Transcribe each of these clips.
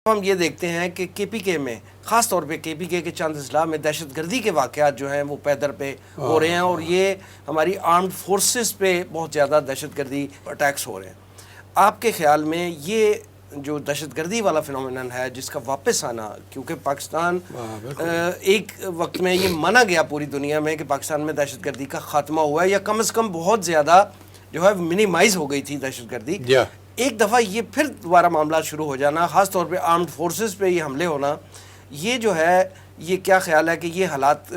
ہم یہ دیکھتے ہیں کہ کے پی کے میں خاص طور پہ کے پی کے چند اضلاع میں دہشت گردی کے واقعات جو ہیں وہ پیدر پہ ہو رہے ہیں اور یہ ہماری آرمڈ فورسز پہ بہت زیادہ دہشت گردی اٹیکس ہو رہے ہیں. آپ کے خیال میں یہ جو دہشت گردی والا فنومینن ہے جس کا واپس آنا، کیونکہ پاکستان ایک وقت میں یہ مانا گیا پوری دنیا میں کہ پاکستان میں دہشت گردی کا خاتمہ ہوا ہے یا کم از کم بہت زیادہ جو ہے منیمائز ہو گئی تھی دہشت گردی. ایک دفعہ یہ پھر دوبارہ معاملات شروع ہو جانا، خاص طور پہ آرمڈ فورسز پہ یہ حملے ہونا، یہ جو ہے یہ کیا خیال ہے کہ یہ حالات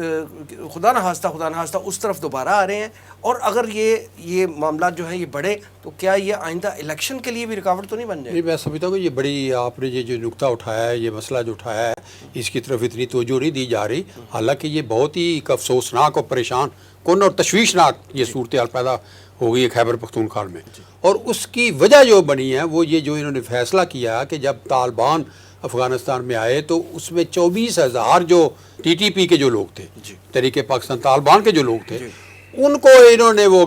خدا نخواستہ اس طرف دوبارہ آ رہے ہیں؟ اور اگر یہ معاملات جو ہیں یہ بڑھے تو کیا یہ آئندہ الیکشن کے لیے بھی رکاوٹ تو نہیں بن جائے؟ میں سمجھتا ہوں کہ یہ بڑی آپ نے یہ جو نکتہ اٹھایا ہے، یہ مسئلہ جو اٹھایا ہے، اس کی طرف اتنی توجہ نہیں دی جا رہی. حالانکہ یہ بہت ہی ایک افسوسناک اور پریشان کن اور تشویشناک یہ صورتحال پیدا ہو گئی ہے خیبر پختونخوا میں. اور اس کی وجہ جو بنی ہے وہ یہ جو انہوں نے فیصلہ کیا کہ جب طالبان افغانستان میں آئے تو اس میں 24,000 جو ٹی ٹی پی کے جو لوگ تھے، تحریک پاکستان طالبان کے جو لوگ تھے، ان کو انہوں نے وہ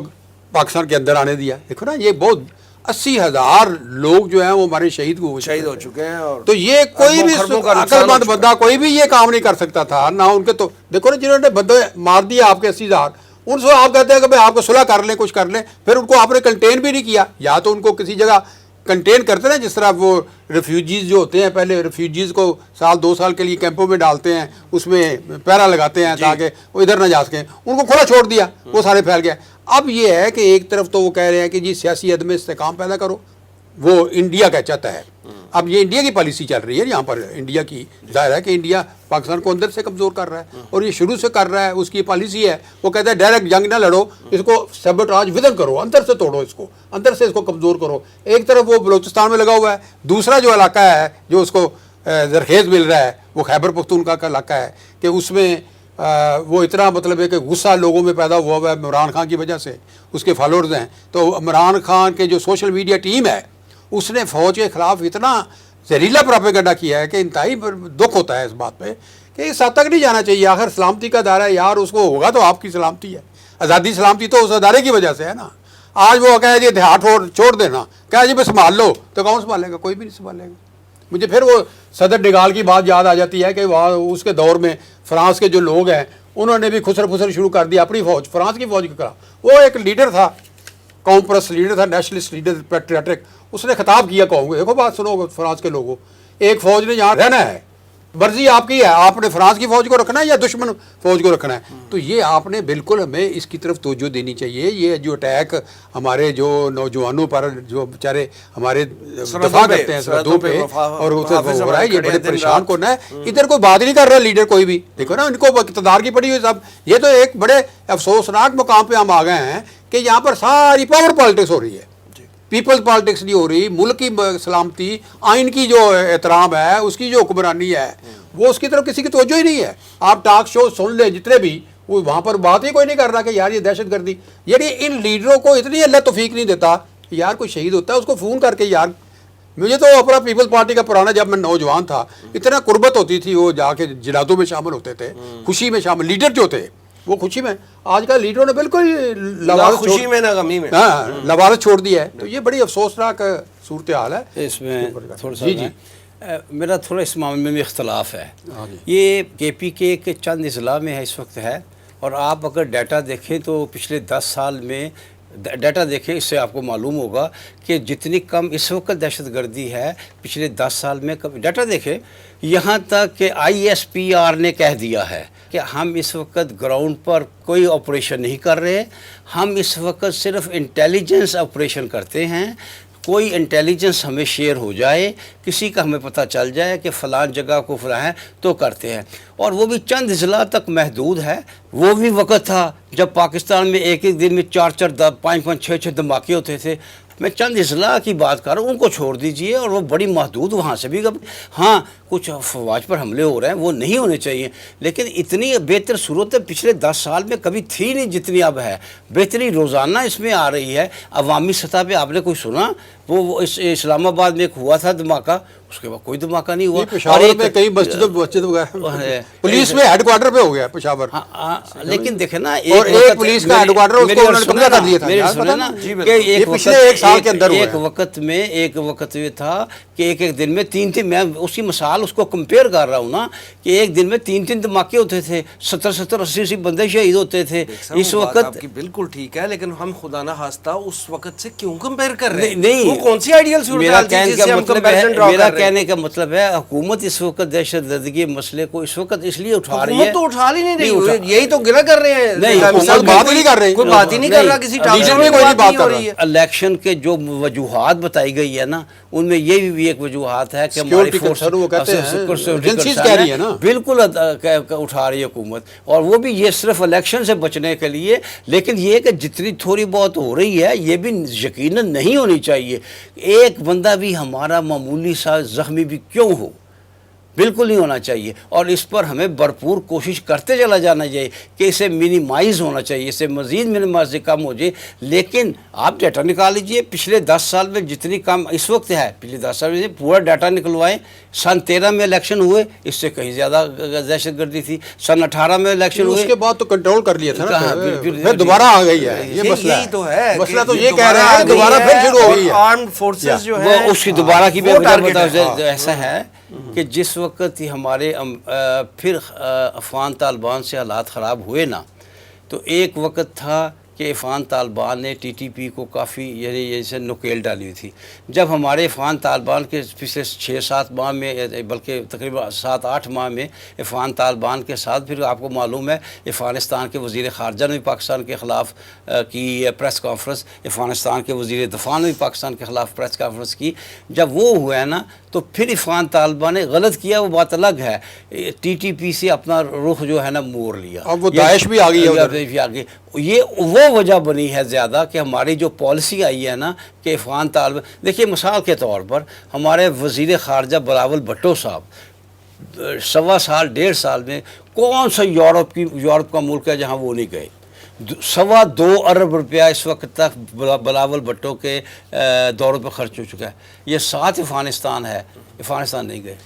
پاکستان کے اندر آنے دیا. دیکھو نا، یہ بہت 80,000 لوگ جو ہیں وہ ہمارے شہید ہو چکے ہیں. اور تو یہ کوئی بھی عقل مند بندہ کوئی بھی یہ کام نہیں کر سکتا تھا نہ ان کے. تو دیکھو نا، جنہوں نے بندے مار دیا آپ کے 80,000، ان سے آپ کہتے ہیں کہ بھائی آپ کو صلح کر لیں، کچھ کر لیں، پھر ان کو آپ نے کنٹین بھی نہیں کیا. یا تو ان کو کسی جگہ کنٹین کرتے ہیں، جس طرح وہ ریفیوجیز جو ہوتے ہیں، پہلے ریفیوجیز کو 2 سال کے لیے کیمپوں میں ڈالتے ہیں، اس میں پیرا لگاتے ہیں تاکہ وہ ادھر نہ جا سکیں. ان کو کھلا چھوڑ دیا، وہ سارے پھیل گئے. اب یہ ہے کہ ایک طرف تو وہ کہہ رہے ہیں کہ جی سیاسی عدم استحکام پیدا کرو، وہ انڈیا کا چاہتا ہے. اب یہ انڈیا کی پالیسی چل رہی ہے یہاں پر. انڈیا کی ظاہر ہے کہ انڈیا پاکستان کو اندر سے کمزور کر رہا ہے، اور یہ شروع سے کر رہا ہے. اس کی پالیسی ہے، وہ کہتا ہے ڈائریکٹ جنگ نہ لڑو، اس کو سیبوٹاج ودن کرو، اندر سے توڑو، اس کو اندر سے اس کو کمزور کرو. ایک طرف وہ بلوچستان میں لگا ہوا ہے، دوسرا جو علاقہ ہے جو اس کو زرخیز مل رہا ہے وہ خیبر پختونخوا کا علاقہ ہے کہ اس میں وہ اتنا مطلب ہے کہ غصہ لوگوں میں پیدا ہوا ہے عمران خان کی وجہ سے. اس کے فالوورز ہیں، تو عمران خان کے جو سوشل میڈیا ٹیم ہے اس نے فوج کے خلاف اتنا زہریلا پروپیگنڈا کیا ہے کہ انتہائی دکھ ہوتا ہے اس بات پہ کہ اس حد تک نہیں جانا چاہیے. آخر سلامتی کا ادارہ ہے یار، اس کو ہوگا تو آپ کی سلامتی ہے. آزادی سلامتی تو اس ادارے کی وجہ سے ہے نا. آج وہ کہہ جی دیہات چھوڑ دینا، کہا جی بس سنبھال لو، تو کون سنبھالے گا؟ کوئی بھی نہیں سنبھالے گا. مجھے پھر وہ صدر ڈگال کی بات یاد آ جاتی ہے کہ وہاں اس کے دور میں فرانس کے جو لوگ ہیں انہوں نے بھی خسر پھسر شروع کر دیا اپنی فوج، فرانس کی فوج کے خلاف. وہ ایک لیڈر تھا، قوم پرست لیڈر تھا، نیشنلسٹ لیڈر، پیٹریاٹک. اس نے خطاب کیا قوم کو، دیکھو بات سنو فرانس کے لوگوں، ایک فوج نے یہاں رہنا ہے، مرضی آپ کی ہے، آپ نے فرانس کی فوج کو رکھنا ہے یا دشمن فوج کو رکھنا ہے. تو یہ آپ نے بالکل ہمیں اس کی طرف توجہ دینی چاہیے. یہ جو اٹیک ہمارے جو نوجوانوں پر جو بیچارے ہمارے دفاع کرتے ہیں سرحدوں پہ اور ہو رہا ہے، یہ بڑے پریشان کو نہ ہے. ادھر کوئی بات نہیں کر رہا لیڈر کوئی بھی. دیکھو نا، ان کو اقتدار کی پڑی ہوئی سب. یہ تو ایک بڑے افسوسناک مقام پہ ہم آ گئے ہیں کہ یہاں پر ساری پاور پالیٹکس ہو رہی ہے، پیپلز پالیٹکس نہیں ہو رہی. ملک کی سلامتی، آئین کی جو احترام ہے، اس کی جو حکمرانی ہے، وہ اس کی طرف کسی کی توجہ ہی نہیں ہے. آپ ٹاک شو سن لیں جتنے بھی، وہ وہاں پر بات ہی کوئی نہیں کر رہا کہ یار یہ دہشت گردی. یعنی ان لیڈروں کو اتنی اللہ توفیق نہیں دیتا کہ یار کوئی شہید ہوتا ہے اس کو فون کر کے یار. مجھے تو اپنا پیپلز پارٹی کا پرانا، جب میں نوجوان تھا، اتنا قربت ہوتی تھی، وہ جا کے جنازوں میں شامل ہوتے تھے، خوشی میں شامل. لیڈر جو تھے وہ خوشی میں، آج کل لیڈروں نے بالکل خوشی میں نہ غمی میں لوارت چھوڑ دیا ہے. تو یہ بڑی افسوسناک صورتحال ہے. اس میں تھوڑا سا میرا تھوڑا اس معاملے میں اختلاف ہے. یہ کے پی کے چند اضلاع میں ہے اس وقت ہے، اور آپ اگر ڈیٹا دیکھیں تو پچھلے 10 سال میں ڈیٹا دیکھیں، اس سے آپ کو معلوم ہوگا کہ جتنی کم اس وقت دہشت گردی ہے پچھلے 10 سال میں ڈیٹا دیکھیں. یہاں تک کہ ISPR نے کہہ دیا ہے کہ ہم اس وقت گراؤنڈ پر کوئی آپریشن نہیں کر رہے، ہم اس وقت صرف انٹیلیجنس آپریشن کرتے ہیں. کوئی انٹیلیجنس ہمیں شیئر ہو جائے، کسی کا ہمیں پتہ چل جائے کہ فلان جگہ کو فلاں ہے تو کرتے ہیں. اور وہ بھی چند اضلاع تک محدود ہے. وہ بھی وقت تھا جب پاکستان میں ایک دن میں 4 5 6 دھماکے ہوتے تھے. میں چند اضلاع کی بات کر رہا ہوں، ان کو چھوڑ دیجئے، اور وہ بڑی محدود. وہاں سے بھی ہاں کچھ فوج پر حملے ہو رہے ہیں، وہ نہیں ہونے چاہیے، لیکن اتنی بہتر صورت پچھلے 10 سال میں کبھی تھی نہیں جتنی اب ہے. بہتری روزانہ اس میں آ رہی ہے. عوامی سطح پہ آپ نے کوئی سنا وہ اسلام آباد میں ایک ہوا تھا دھماکہ، اس کے بعد کوئی دھماکہ نہیں ہوا. پشاور میں کئی مسجد وغیرہ پولیس میں ہیڈ کوارٹر پہ ہو گیا پشاور. لیکن دیکھیں نا اور ایک پولیس کا ہیڈ کوارٹر اس کو انہوں نے قبضہ کر لیا تھا. یہ پچھلے ایک سال کے اندر ایک وقت یہ تھا کہ ایک دن میں 3 میں اسی مثال اس کو کمپیئر کر رہا ہوں نا کہ ایک دن میں 3 دھماکے ہوتے تھے، 70 80 بندے شہید ہوتے تھے. اس وقت آپ کی بالکل ٹھیک ہے، لیکن ہم خدا نہ خواستہ اس وقت سے کیوں کمپیئر کر رہے ہیں؟ نہیں، وہ کون سی آئیڈیل میرا کہنے کا مطلب ہے حکومت اس وقت دہشت گردی مسئلے کو اس وقت اس لیے اٹھا رہی ہے. تو اٹھا ہی نہیں رہی، یہی تو گلا کر رہے ہیں. نہیں، بات ہی نہیں کر رہے، کوئی بات ہی نہیں کر رہا، کسی ٹاپک میں کوئی بات نہیں ہو رہی ہے. الیکشن کے جو وجوہات بتائی گئی ہے نا، ان میں یہ بھی ایک وجوہات ہے کہ ہماری فورس بالکل اٹھا رہی ہے حکومت، اور وہ بھی یہ صرف الیکشن سے بچنے کے لیے. لیکن یہ کہ جتنی تھوڑی بہت ہو رہی ہے یہ بھی یقیناً نہیں ہونی چاہیے. ایک بندہ بھی ہمارا معمولی سا زخمی بھی کیوں ہو، بالکل نہیں ہونا چاہیے. اور اس پر ہمیں بھرپور کوشش کرتے چلا جانا چاہیے کہ اسے منیمائز ہونا چاہیے، اسے مزید منیمائز سے کم ہو جائے. لیکن آپ ڈیٹا نکال لیجئے، پچھلے 10 سال میں جتنی کم اس وقت ہے، پچھلے 10 سال میں پورا ڈیٹا نکلوائیں. سن 13 میں الیکشن ہوئے، اس سے کہیں زیادہ دہشت گردی تھی. سن 18 میں الیکشن ہوئے، اس کے بعد تو کنٹرول کر لیا تھا نا، پھر دوبارہ آ گئی ہے. یہ مسئلہ یہی تو ہے، مسئلہ تو یہ کہہ رہے ہیں کہ دوبارہ پھر شروع ہو گئی ہے. آرمڈ فورسز جو ہے وہ اس کی دوبارہ کی ایسا ہے کہ جس وقت ہی ہمارے پھر افغان طالبان سے حالات خراب ہوئے نا، تو ایک وقت تھا کہ افغان طالبان نے ٹی ٹی پی کو کافی یعنی جیسے نکیل ڈالی تھی. جب ہمارے افغان طالبان کے پچھلے 6-7 ماہ میں، بلکہ تقریباً 7-8 ماہ میں افغان طالبان کے ساتھ، پھر آپ کو معلوم ہے افغانستان کے وزیر خارجہ نے بھی پاکستان کے خلاف کی پریس کانفرنس، افغانستان کے وزیر دفاع نے بھی پاکستان کے خلاف پریس کانفرنس کی. جب وہ ہوا ہے نا تو پھر افغان طالبان نے غلط کیا، وہ بات الگ ہے. ٹی ٹی پی سے اپنا رخ جو ہے نا موڑ لیا. اب وہ داعش بھی آ گئی ہے. یہ وہ وجہ بنی ہے زیادہ کہ ہماری جو پالیسی آئی ہے نا کہ افغان طالب، دیکھیے مثال کے طور پر ہمارے وزیر خارجہ بلاول بھٹو صاحب 1.25 سال میں کون سا یورپ کا ملک ہے جہاں وہ نہیں گئے. 2.25 ارب روپیہ اس وقت تک بلاول بھٹو کے دوروں پہ خرچ ہو چکا ہے. یہ 7 افغانستان ہے، افغانستان نہیں گئے.